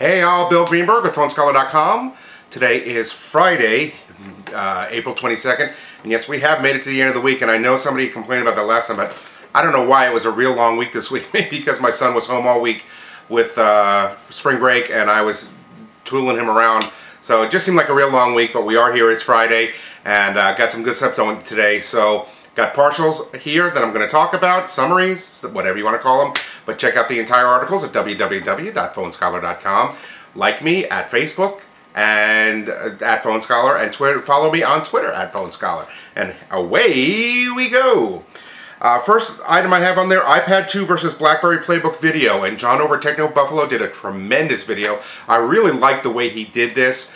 Hey all, Bill Greenberg with PhoneScholar.com. Today is Friday, April 22nd, and yes, we have made it to the end of the week, and I know somebody complained about that last time, but I don't know why it was a real long week this week. Maybe because my son was home all week with spring break, and I was tooling him around. So it just seemed like a real long week, but we are here. It's Friday, and got some good stuff going today. So got partials here that I'm going to talk about, summaries, whatever you want to call them. But check out the entire articles at www.phonescholar.com. Like me at Facebook and at PhoneScholar, and Twitter. Follow me on Twitter at PhoneScholar. And away we go. First item I have on there, Ipad2 versus BlackBerry Playbook video. And John over at Techno Buffalo did a tremendous video. I really like the way he did this.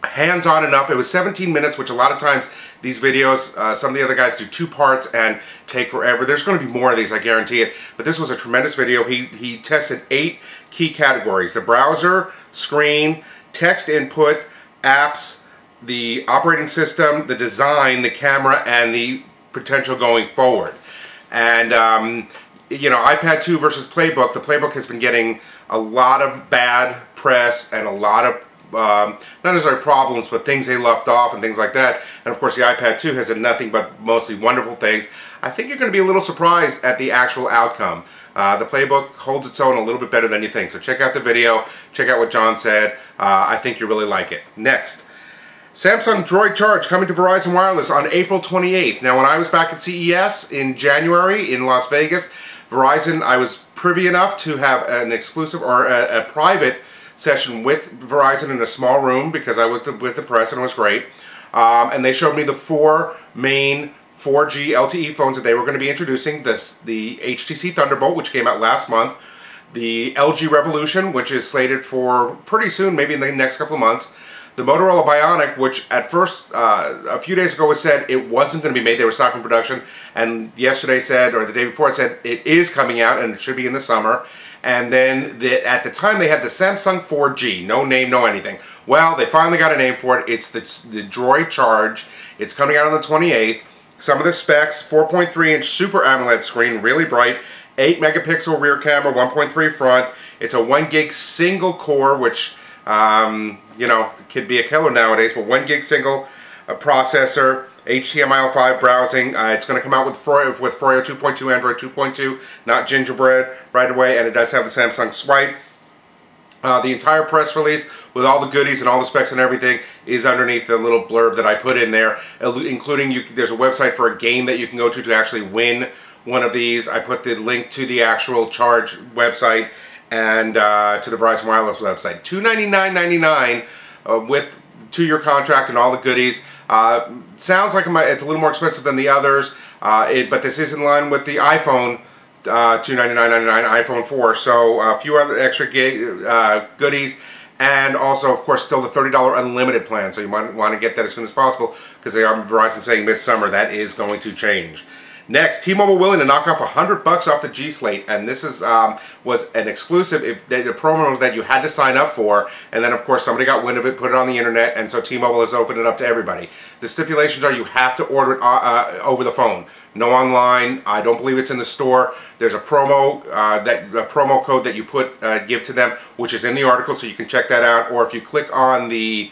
Hands-on enough. It was 17 minutes, which a lot of times these videos, some of the other guys do 2 parts and take forever. There's going to be more of these, I guarantee it. But this was a tremendous video. He tested 8 key categories: the browser, screen, text input, apps, the operating system, the design, the camera, and the potential going forward. And you know, Ipad2 versus Playbook. The Playbook has been getting a lot of bad press and a lot of not necessarily problems, but things they left off and things like that. And of course the Ipad2 has had nothing but mostly wonderful things. I think you're going to be a little surprised at the actual outcome. The Playbook holds its own a little bit better than you think. So check out the video, check out what John said. I think you really like it. Next, Samsung Droid Charge coming to Verizon Wireless on April 28th. Now when I was back at CES in January in Las Vegas, Verizon, I was privy enough to have an exclusive or a private session with Verizon in a small room because I was with the press and it was great. And they showed me the 4 main 4G LTE phones that they were going to be introducing. The HTC Thunderbolt, which came out last month. The LG Revolution, which is slated for pretty soon, maybe in the next couple of months. The Motorola Bionic, which at first, a few days ago, was said it wasn't going to be made. They were stopping production. And yesterday said, or the day before, it said it is coming out and it should be in the summer. And then at the time they had the Samsung 4G, no name, no anything. Well, they finally got a name for it. It's the Droid Charge. It's coming out on the 28th. Some of the specs: 4.3-inch Super AMOLED screen, really bright, 8 megapixel rear camera, 1.3 front. It's a 1 gig single core, which you know, could be a killer nowadays. But 1 gig single processor. HTML5 browsing. It's going to come out with Froyo 2.2, Android 2.2, not Gingerbread right away, and it does have the Samsung Swipe. The entire press release with all the goodies and all the specs and everything is underneath the little blurb that I put in there, including there's a website for a game that you can go to actually win one of these. I put the link to the actual Charge website and to the Verizon Wireless website. $299.99 with 2-year contract and all the goodies. Sounds like it's a little more expensive than the others, but this is in line with the iPhone $299.99, iPhone 4. So a few other extra goodies, and also, of course, still the $30 unlimited plan. So you might want to get that as soon as possible because they are Verizon saying midsummer that is going to change. Next, T-Mobile willing to knock off $100 off the G-Slate, and this is was an exclusive. The promo that you had to sign up for, and then of course somebody got wind of it, put it on the internet, and so T-Mobile has opened it up to everybody. The stipulations are you have to order it over the phone, no online. I don't believe it's in the store. There's a promo promo code that you give to them, which is in the article, so you can check that out. Or if you click on the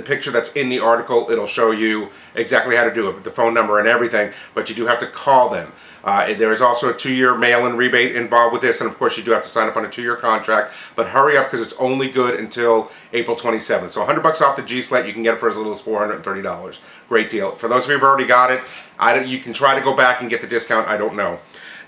picture that's in the article, it'll show you exactly how to do it, with the phone number and everything, but you do have to call them. There is also a 2-year mail-in rebate involved with this, and of course you do have to sign up on a 2-year contract, but hurry up because it's only good until April 27th. So $100 off the G-Slate, you can get it for as little as $430. Great deal. For those of you who've already got it, you can try to go back and get the discount, I don't know.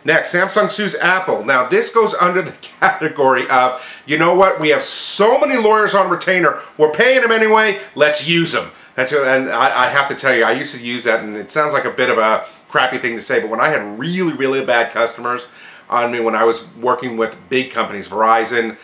Next, Samsung sues Apple. Now, this goes under the category of, you know what, we have so many lawyers on retainer, we're paying them anyway, let's use them. And I have to tell you, I used to use that, and it sounds like a bit of a crappy thing to say, but when I had really, really bad customers on me when I was working with big companies, Verizon,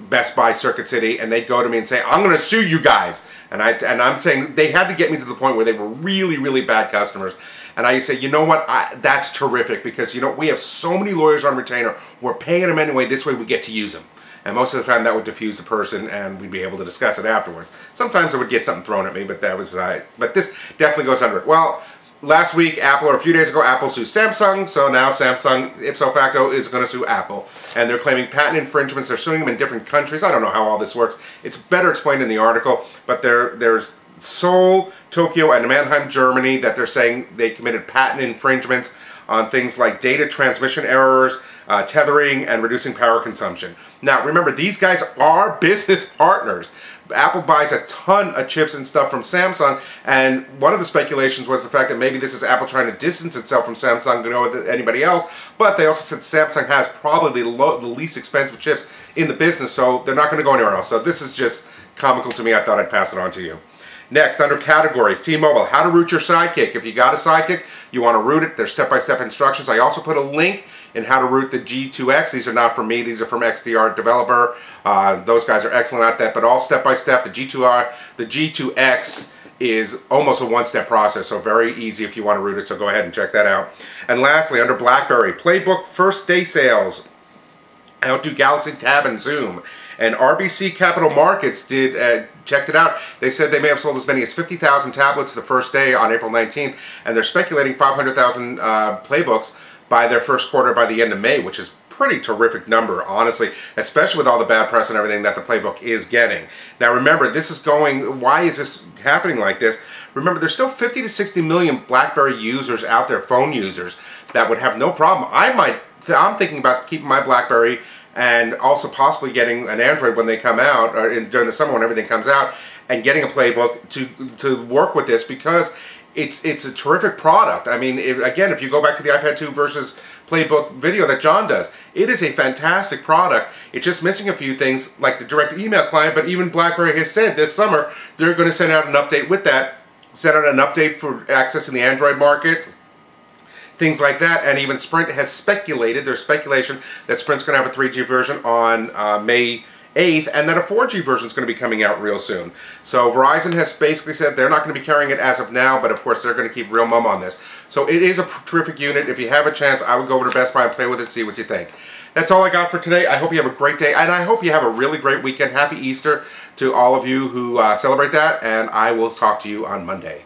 Best Buy, Circuit City, and they'd go to me and say, I'm going to sue you guys. And I'm saying they had to get me to the point where they were really, really bad customers. And I used to say, you know what, that's terrific because, you know, we have so many lawyers on retainer, we're paying them anyway, this way we get to use them. And most of the time that would diffuse the person and we'd be able to discuss it afterwards. Sometimes I would get something thrown at me, but that was, but this definitely goes under it. Well, last week, Apple, or a few days ago, Apple sued Samsung, so now Samsung, ipso facto, is going to sue Apple. And they're claiming patent infringements. They're suing them in different countries. I don't know how all this works. It's better explained in the article, but there's Seoul, Tokyo, and Mannheim, Germany, that they're saying they committed patent infringements on things like data transmission errors, tethering, and reducing power consumption. Now, remember, these guys are business partners. Apple buys a ton of chips and stuff from Samsung, and one of the speculations was the fact that maybe this is Apple trying to distance itself from Samsung to know anybody else, but they also said Samsung has probably the least expensive chips in the business, so they're not going to go anywhere else. So this is just comical to me. I thought I'd pass it on to you. Next, under categories, T-Mobile, how to root your Sidekick. If you got a Sidekick, you want to root it, there's step-by-step instructions. I also put a link in how to root the G2X. These are not from me, these are from XDR Developer. Those guys are excellent at that, but all step-by-step. The G2X is almost a one-step process, so very easy if you want to root it, so go ahead and check that out. And lastly, under BlackBerry, Playbook first day sales. Outdo Galaxy Tab and Zoom. And RBC Capital Markets checked it out. They said they may have sold as many as 50,000 tablets the first day on April 19th, and they're speculating 500,000 Playbooks by their first quarter by the end of May, which is pretty terrific number, honestly, especially with all the bad press and everything that the Playbook is getting. Now remember, this is going, why is this happening like this? Remember, there's still 50 to 60 million BlackBerry users out there, phone users, that would have no problem. I'm thinking about keeping my BlackBerry and also possibly getting an Android when they come out, or during the summer when everything comes out, and getting a Playbook to work with this, because it's a terrific product. I mean, again, if you go back to the Ipad2 versus Playbook video that John does, it is a fantastic product. It's just missing a few things like the direct email client, but even BlackBerry has said this summer they're going to send out an update with that, send out an update for accessing the Android market, things like that. And even Sprint has speculated, there's speculation that Sprint's going to have a 3G version on May 8th, and that a 4G version is going to be coming out real soon. So Verizon has basically said they're not going to be carrying it as of now, but of course they're going to keep real mum on this. So it is a terrific unit. If you have a chance, I would go over to Best Buy and play with it, see what you think. That's all I got for today. I hope you have a great day, and I hope you have a really great weekend. Happy Easter to all of you who celebrate that, and I will talk to you on Monday.